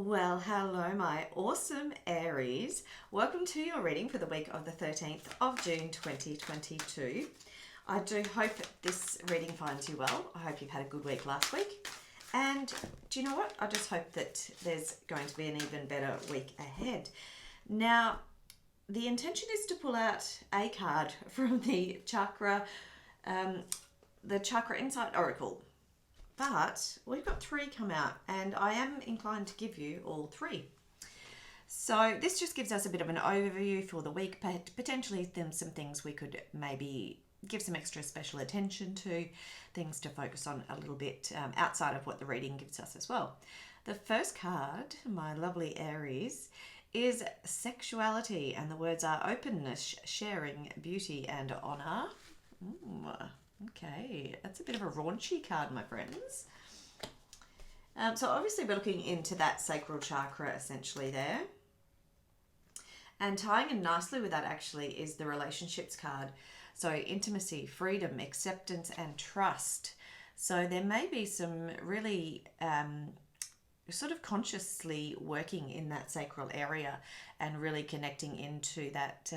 Well, hello, my awesome Aries. Welcome to your reading for the week of the 13th of June 2022. I do hope this reading finds you well. I hope you've had a good week last week. And do you know what? I just hope that there's going to be an even better week ahead. Now, the intention is to pull out a card from the Chakra Insight Oracle. But we've got three come out and I am inclined to give you all three. So this just gives us a bit of an overview for the week, but potentially some things we could maybe give some extra special attention to, things to focus on a little bit outside of what the reading gives us as well. The first card, my lovely Aries, is sexuality, and the words are openness, sharing, beauty and honour. Okay, that's a bit of a raunchy card, my friends. So obviously we're looking into that sacral chakra essentially there. And tying in nicely with that actually is the relationships card. So intimacy, freedom, acceptance and trust. So there may be some really sort of consciously working in that sacral area and really connecting into that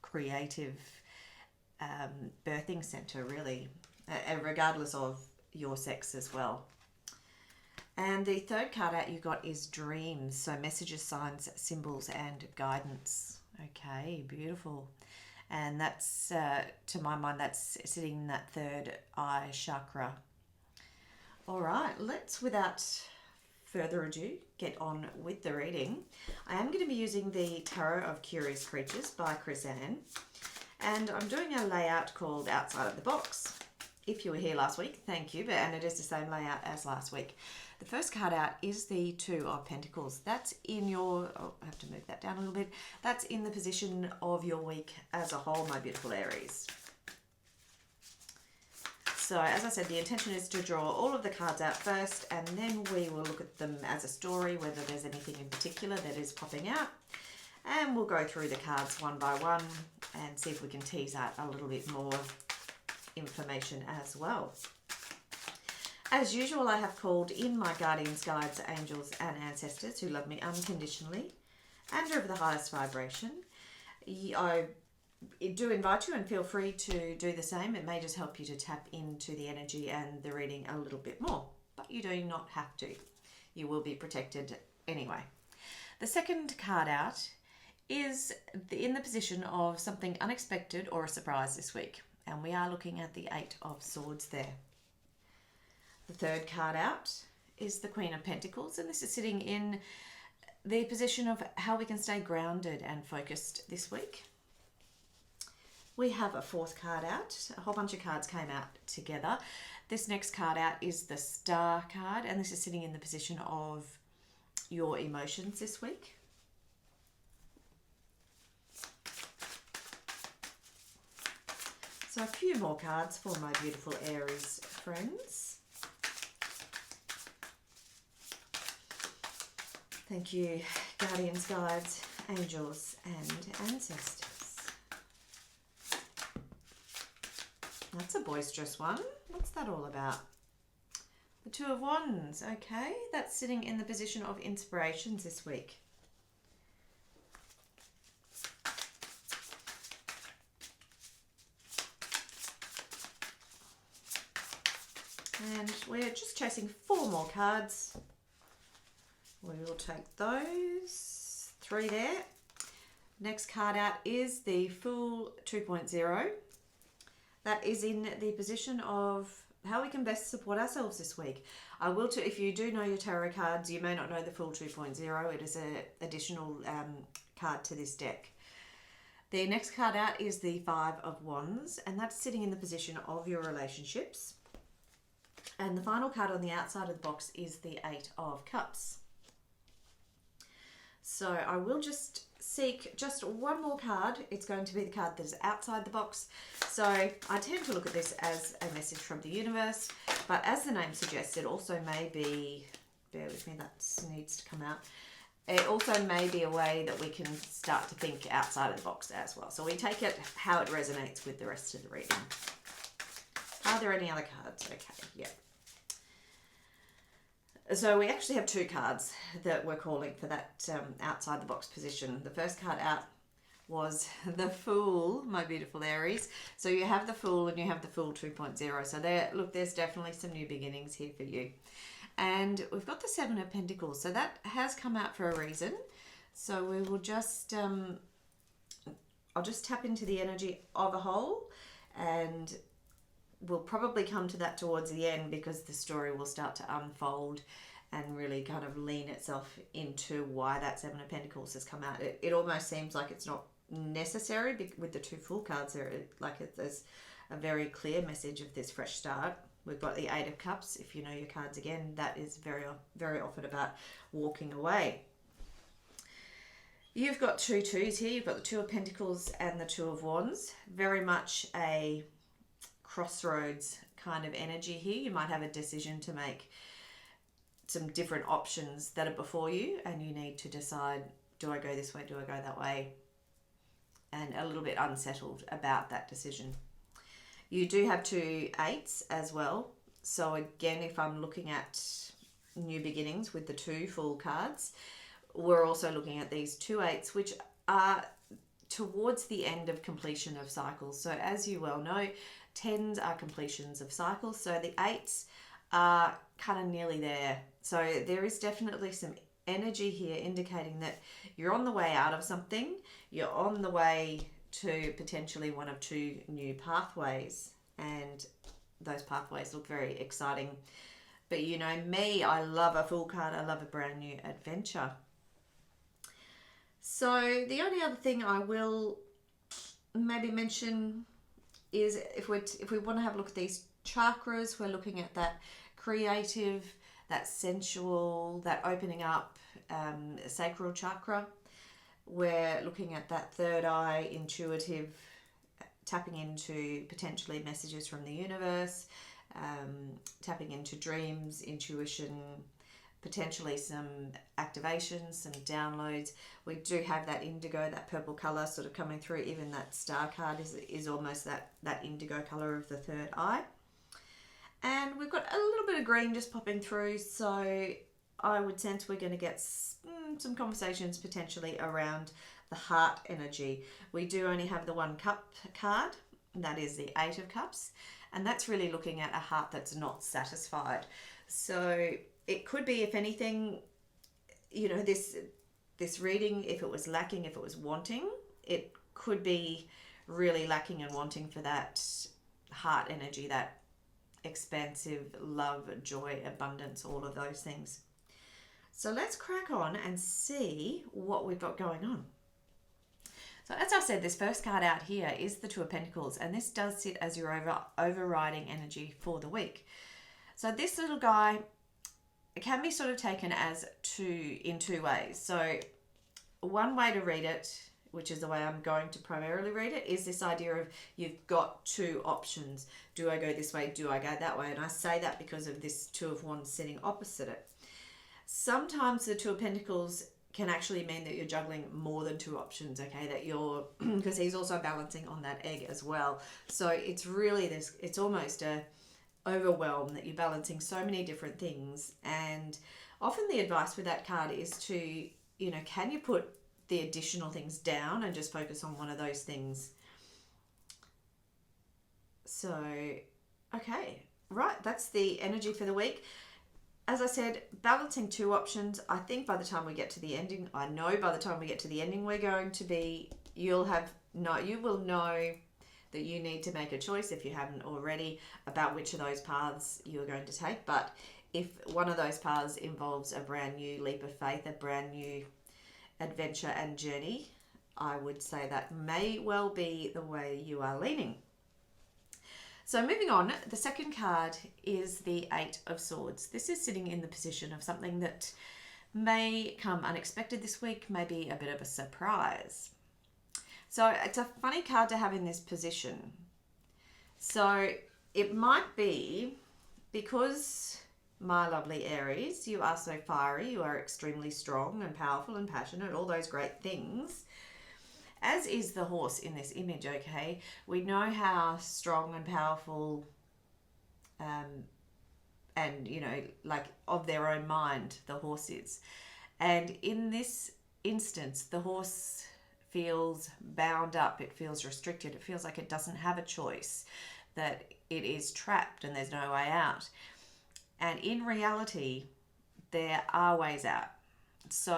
creative birthing center, really, regardless of your sex as well. And the third card out you got is dreams, so messages, signs, symbols and guidance. Okay, beautiful. And that's to my mind, that's sitting in that third eye chakra. All right, let's, without further ado, get on with the reading. I am going to be using the Tarot of Curious Creatures by Chris Ann. And I'm doing a layout called Outside of the Box. If you were here last week, thank you, and it is the same layout as last week. The first card out is the Two of Pentacles. That's in your, I have to move that down a little bit. That's in the position of your week as a whole, my beautiful Aries. So as I said, the intention is to draw all of the cards out first, and then we will look at them as a story, whether there's anything in particular that is popping out. And we'll go through the cards one by one and see if we can tease out a little bit more information as well. As usual, I have called in my guardians, guides, angels and ancestors who love me unconditionally and are of the highest vibration. I do invite you and feel free to do the same. It may just help you to tap into the energy and the reading a little bit more, but you do not have to. You will be protected anyway. The second card out is in the position of something unexpected or a surprise this week. And we are looking at the Eight of Swords there. The third card out is the Queen of Pentacles. And this is sitting in the position of how we can stay grounded and focused this week. We have a fourth card out. A whole bunch of cards came out together. This next card out is the Star card. And this is sitting in the position of your emotions this week. So a few more cards for my beautiful Aries friends. Thank you, guardians, guides, angels, and ancestors. That's a boisterous one. What's that all about? The Two of Wands. Okay, that's sitting in the position of inspirations this week. And we're just chasing four more cards. We will take those. Three there. Next card out is the Fool 2.0. That is in the position of how we can best support ourselves this week. I will, if you do know your tarot cards, you may not know the Fool 2.0. It is an additional card to this deck. The next card out is the Five of Wands, and that's sitting in the position of your relationships. And the final card on the outside of the box is the Eight of Cups. So I will just seek just one more card. It's going to be the card that is outside the box. So I tend to look at this as a message from the universe, but as the name suggests, it also may be, bear with me, that needs to come out. It also may be a way that we can start to think outside of the box as well. So we take it how it resonates with the rest of the reading. Are there any other cards? Okay, yeah. So we actually have two cards that we're calling for that outside the box position. The first card out was the Fool, my beautiful Aries. So you have the Fool and you have the Fool 2.0. So there's definitely some new beginnings here for you. And we've got the Seven of Pentacles. So that has come out for a reason. So we will just, I'll just tap into the energy of a whole, and we'll probably come to that towards the end because the story will start to unfold and really kind of lean itself into why that Seven of Pentacles has come out. It almost seems like it's not necessary with the two Fool cards there. There's a very clear message of this fresh start. We've got the Eight of Cups. If you know your cards again, that is very, very often about walking away. You've got two twos here. You've got the Two of Pentacles and the Two of Wands. Very much a crossroads kind of energy here. You might have a decision to make, some different options that are before you, and you need to decide, do I go this way, do I go that way? And a little bit unsettled about that decision. You do have two eights as well. So again, if I'm looking at new beginnings with the two Fool cards, we're also looking at these two eights, which are towards the end of completion of cycles. So as you well know, 10s are completions of cycles. So the eights are kind of nearly there. So there is definitely some energy here indicating that you're on the way out of something. You're on the way to potentially one of two new pathways, and those pathways look very exciting. But you know me, I love a Fool card. I love a brand new adventure. So the only other thing I will maybe mention is if we want to have a look at these chakras, we're looking at that creative, that sensual, that opening up, sacral chakra. We're looking at that third eye, intuitive, tapping into potentially messages from the universe, tapping into dreams, intuition, potentially some activations, some downloads. We do have that indigo, that purple color sort of coming through. Even that star card is almost that indigo color of the third eye. And we've got a little bit of green just popping through. So I would sense we're going to get some conversations potentially around the heart energy. We do only have the one cup card, and that is the Eight of Cups. And that's really looking at a heart that's not satisfied. So it could be, if anything, you know, this reading, if it was lacking, if it was wanting, it could be really lacking and wanting for that heart energy, that expansive love, joy, abundance, all of those things. So let's crack on and see what we've got going on. So as I said, this first card out here is the Two of Pentacles, and this does sit as your overriding energy for the week. So this little guy, it can be sort of taken as in two ways. So one way to read it, which is the way I'm going to primarily read it, is this idea of you've got two options. Do I go this way? Do I go that way? And I say that because of this Two of Wands sitting opposite it. Sometimes the Two of Pentacles can actually mean that you're juggling more than two options, okay? That you're, because he's also balancing on that egg as well. So it's really this, it's almost a overwhelm that you're balancing so many different things. And often the advice with that card is to, you know, can you put the additional things down and just focus on one of those things? So, okay, right, that's the energy for the week. As I said, balancing two options. I think by the time we get to the ending, I know by the time we get to the ending, we're going to be, you will know that you need to make a choice, if you haven't already, about which of those paths you're going to take. But if one of those paths involves a brand new leap of faith, a brand new adventure and journey, I would say that may well be the way you are leaning. So moving on, the second card is the Eight of Swords. This is sitting in the position of something that may come unexpected this week, maybe a bit of a surprise. So it's a funny card to have in this position. So it might be because, my lovely Aries, you are so fiery, you are extremely strong and powerful and passionate, all those great things, as is the horse in this image, okay? We know how strong and powerful and, you know, like of their own mind, the horse is. And in this instance, the horse feels bound up, it feels restricted, it feels like it doesn't have a choice, that it is trapped and there's no way out. And in reality, there are ways out. So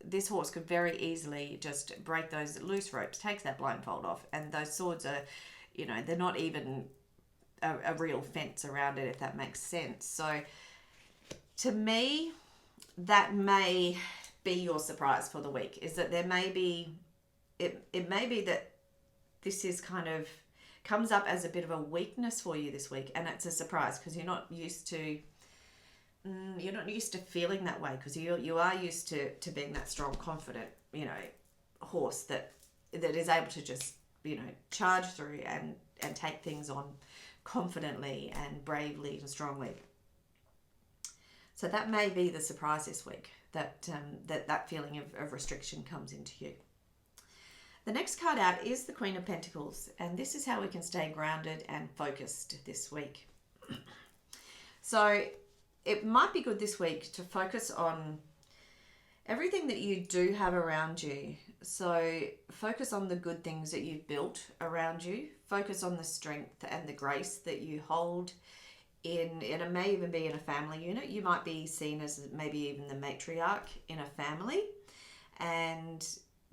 this horse could very easily just break those loose ropes, takes that blindfold off, and those swords are, you know, they're not even a real fence around it, if that makes sense. So to me, that may be your surprise for the week, is that there may be, it may be that this is kind of comes up as a bit of a weakness for you this week, and it's a surprise because you're not used to feeling that way, because you are used to being that strong, confident, you know, horse that is able to just, you know, charge through and take things on confidently and bravely and strongly. So that may be the surprise this week, that feeling of restriction comes into you. The next card out is the Queen of Pentacles, and this is how we can stay grounded and focused this week. So it might be good this week to focus on everything that you do have around you. So focus on the good things that you've built around you. Focus on the strength and the grace that you hold in, and it may even be in a family unit. You might be seen as maybe even the matriarch in a family, and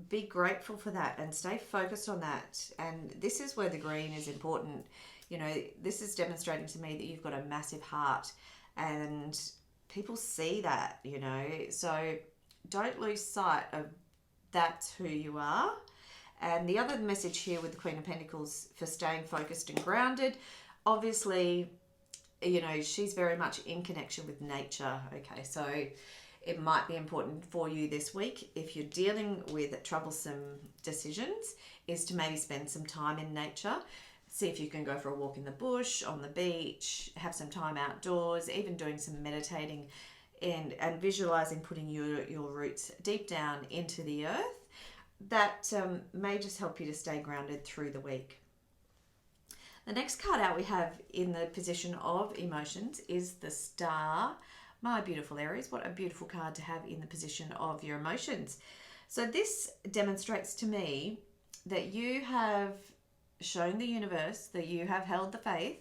be grateful for that and stay focused on that. And this is where the green is important. You know, this is demonstrating to me that you've got a massive heart, and people see that, you know, so don't lose sight of that's who you are. And the other message here with the Queen of Pentacles for staying focused and grounded, obviously, you know, she's very much in connection with nature. Okay, so it might be important for you this week, if you're dealing with troublesome decisions, is to maybe spend some time in nature. See if you can go for a walk in the bush, on the beach, have some time outdoors, even doing some meditating and visualizing, putting your roots deep down into the earth. That may just help you to stay grounded through the week. The next card out we have in the position of emotions is the Star. My beautiful Aries, what a beautiful card to have in the position of your emotions. So this demonstrates to me that you have shown the universe that you have held the faith,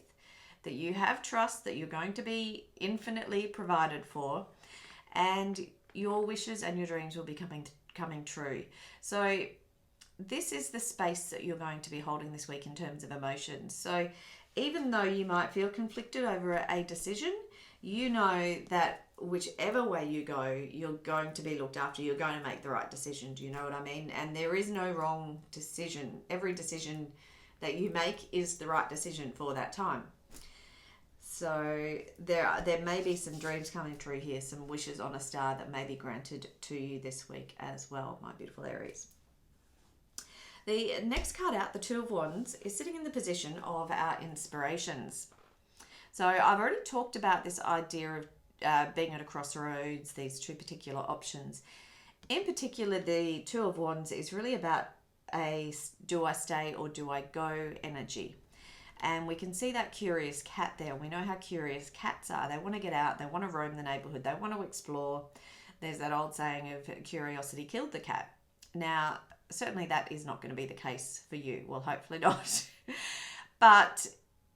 that you have trust, that you're going to be infinitely provided for, and your wishes and your dreams will be coming true. So this is the space that you're going to be holding this week in terms of emotions. So even though you might feel conflicted over a decision, you know that whichever way you go, you're going to be looked after. You're going to make the right decision. Do you know what I mean? And there is no wrong decision. Every decision that you make is the right decision for that time. So there may be some dreams coming true here, some wishes on a star that may be granted to you this week as well, my beautiful Aries. The next card out, the Two of Wands, is sitting in the position of our inspirations. So I've already talked about this idea of being at a crossroads, these two particular options. In particular, the Two of Wands is really about a do I stay or do I go energy. And we can see that curious cat there. We know how curious cats are. They want to get out. They want to roam the neighborhood. They want to explore. There's that old saying of curiosity killed the cat. Now, certainly that is not going to be the case for you. Well, hopefully not. But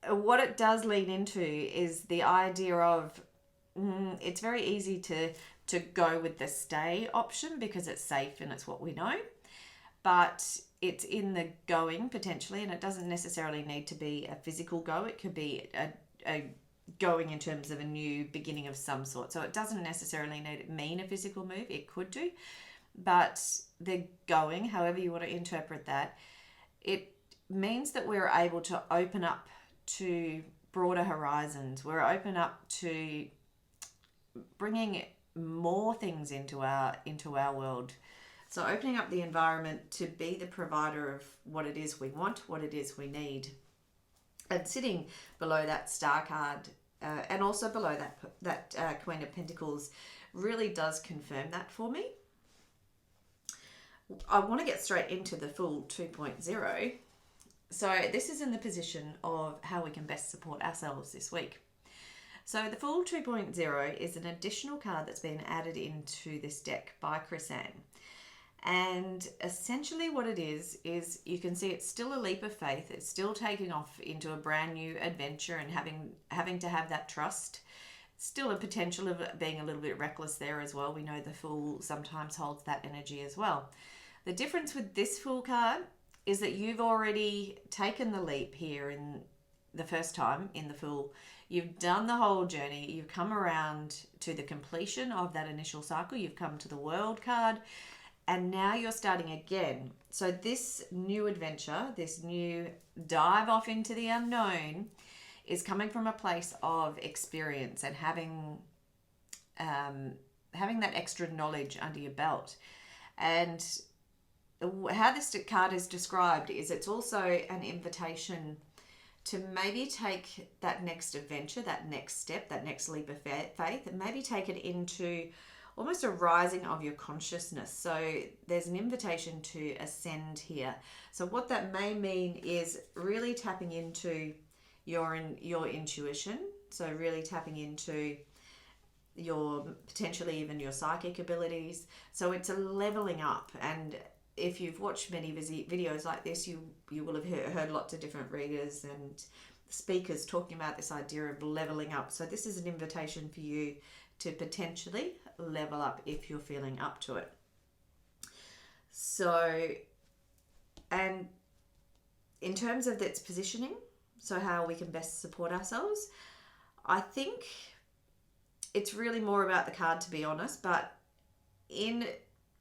what it does lean into is the idea of it's very easy to go with the stay option because it's safe and it's what we know. But it's in the going potentially, and it doesn't necessarily need to be a physical go. It could be a going in terms of a new beginning of some sort. So it doesn't necessarily mean a physical move. It could do. But the going, however you want to interpret that, it means that we're able to open up to broader horizons. We're open up to bringing more things into our world. So opening up the environment to be the provider of what it is we want, what it is we need. And sitting below that star card and also below that Queen of Pentacles really does confirm that for me. I want to get straight into the full 2.0. So this is in the position of how we can best support ourselves this week. So the Fool 2.0 is an additional card that's been added into this deck by Chrisanne. And essentially what it is you can see it's still a leap of faith. It's still taking off into a brand new adventure and having to have that trust. Still a potential of being a little bit reckless there as well. We know the Fool sometimes holds that energy as well. The difference with this Fool card is that you've already taken the leap here in the first time in the Fool. You've done the whole journey. You've come around to the completion of that initial cycle. You've come to the World card, and now you're starting again. So this new adventure, this new dive off into the unknown, is coming from a place of experience and having that extra knowledge under your belt. And how this card is described is it's also an invitation to maybe take that next adventure, that next step, that next leap of faith, and maybe take it into almost a rising of your consciousness. So there's an invitation to ascend here. So what that may mean is really tapping into your intuition. So really tapping into your potentially even your psychic abilities. So it's a leveling up. And if you've watched many videos like this, you will have heard lots of different readers and speakers talking about this idea of leveling up. So this is an invitation for you to potentially level up if you're feeling up to it. So, and in terms of its positioning, so how we can best support ourselves, I think it's really more about the card, to be honest, but in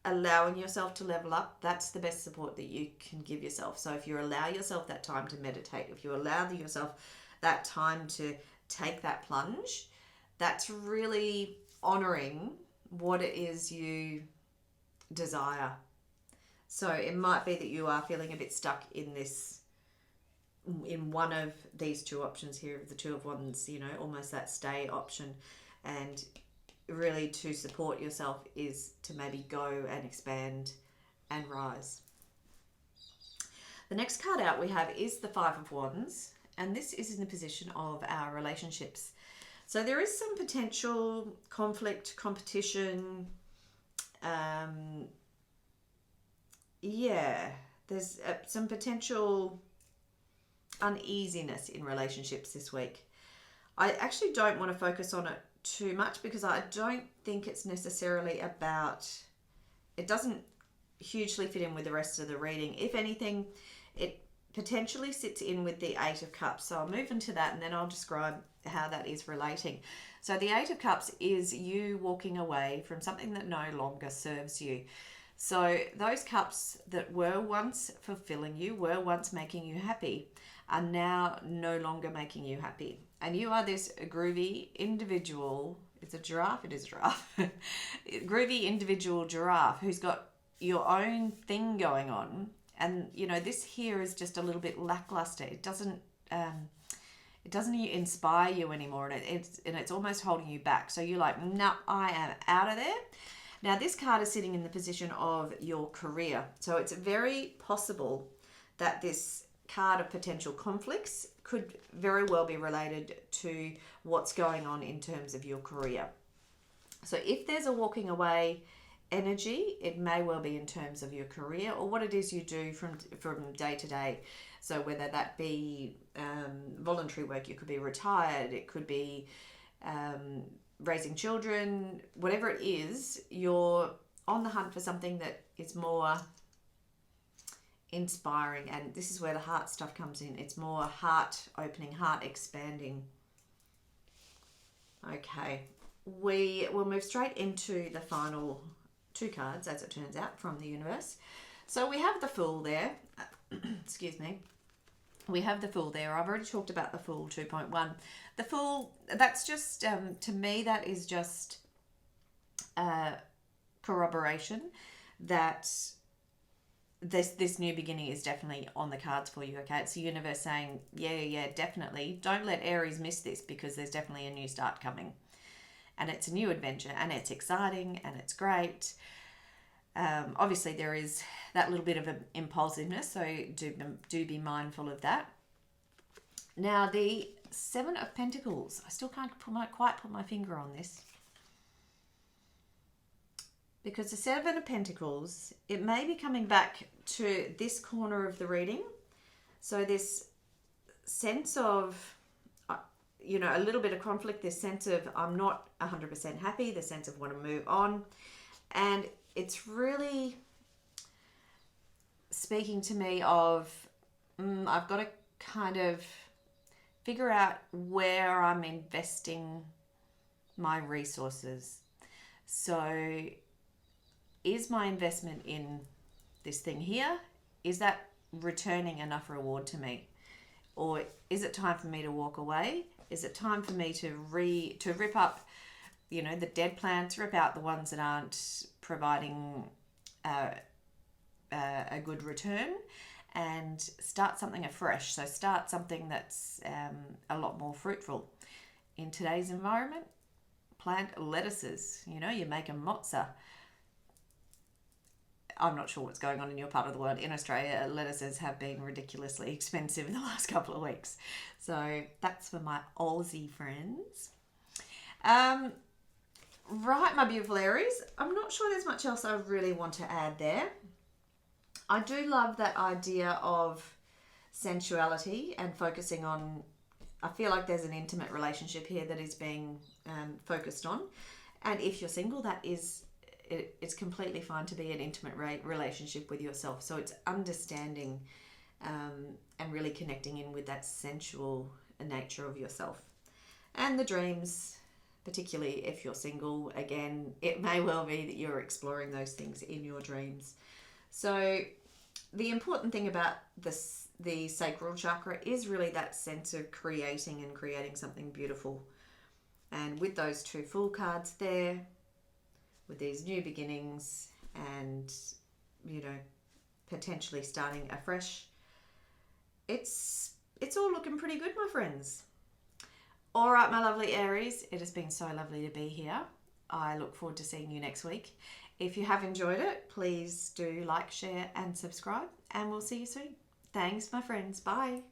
allowing yourself to level up, that's the best support that you can give yourself. So if you allow yourself that time to meditate, if you allow yourself that time to take that plunge, that's really honoring what it is you desire. So it might be that you are feeling a bit stuck in one of these two options here, the Two of Wands, almost that stay option. And really to support yourself is to maybe go and expand and rise. The next card out we have is the Five of Wands, and this is in the position of our relationships. So there is some potential conflict, competition. There's some potential uneasiness in relationships this week. I actually don't want to focus on it too much because I don't think it's necessarily about, it doesn't hugely fit in with the rest of the reading. If anything, it potentially sits in with the Eight of Cups. So I'll move into that and then I'll describe how that is relating. So the Eight of Cups is you walking away from something that no longer serves you. So those cups that were once fulfilling you, were once making you happy, are now no longer making you happy. And you are this groovy individual. It's a giraffe. It is a giraffe. Groovy individual giraffe who's got your own thing going on. And, this here is just a little bit lackluster. It doesn't inspire you anymore. And it's almost holding you back. So you're like, no, I am out of there. Now, this card is sitting in the position of your career. So it's very possible that this card of potential conflicts could very well be related to what's going on in terms of your career. So if there's a walking away energy, it may well be in terms of your career or what it is you do from day to day. So whether that be voluntary work, you could be retired, it could be raising children, whatever it is, you're on the hunt for something that is more inspiring. And this is where the heart stuff comes in. It's more heart opening, heart expanding. Okay, we will move straight into the final two cards, as it turns out, from the universe. So we have the Fool there. Excuse me. We have the Fool there. I've already talked about the Fool 2.1. The Fool, that's just, to me, that is just corroboration that this new beginning is definitely on the cards for you. Okay, it's the universe saying, yeah, definitely. Don't let Aries miss this because there's definitely a new start coming. And it's a new adventure and it's exciting and it's great. Obviously, there is that little bit of impulsiveness, so do be mindful of that. Now, the Seven of Pentacles. I still can't quite put my finger on this. Because the Seven of Pentacles, it may be coming back to this corner of the reading. So this sense of, you know, a little bit of conflict, this sense of I'm not 100% happy, the sense of want to move on. And it's really speaking to me of, I've got to kind of figure out where I'm investing my resources. So is my investment in this thing here, is that returning enough reward to me? Or is it time for me to walk away? Is it time for me to rip up, you know, the dead plants, rip out the ones that aren't providing a good return, and start something afresh? So start something that's a lot more fruitful. In today's environment, plant lettuces. You know, you make a mozza. I'm not sure what's going on in your part of the world. In Australia, lettuces have been ridiculously expensive in the last couple of weeks. So that's for my Aussie friends. Right, my beautiful Aries. I'm not sure there's much else I really want to add there. I do love that idea of sensuality and focusing on, I feel like there's an intimate relationship here that is being focused on. And if you're single, that is, it's completely fine to be an intimate relationship with yourself. So it's understanding and really connecting in with that sensual nature of yourself. And the dreams, particularly if you're single, again, it may well be that you're exploring those things in your dreams. So the important thing about the sacral chakra is really that sense of creating something beautiful. And with those two Fool cards there, with these new beginnings and, you know, potentially starting afresh, it's all looking pretty good, my friends. All right, my lovely Aries, it has been so lovely to be here. I look forward to seeing you next week. If you have enjoyed it, please do like, share and subscribe, and we'll see you soon. Thanks, my friends. Bye.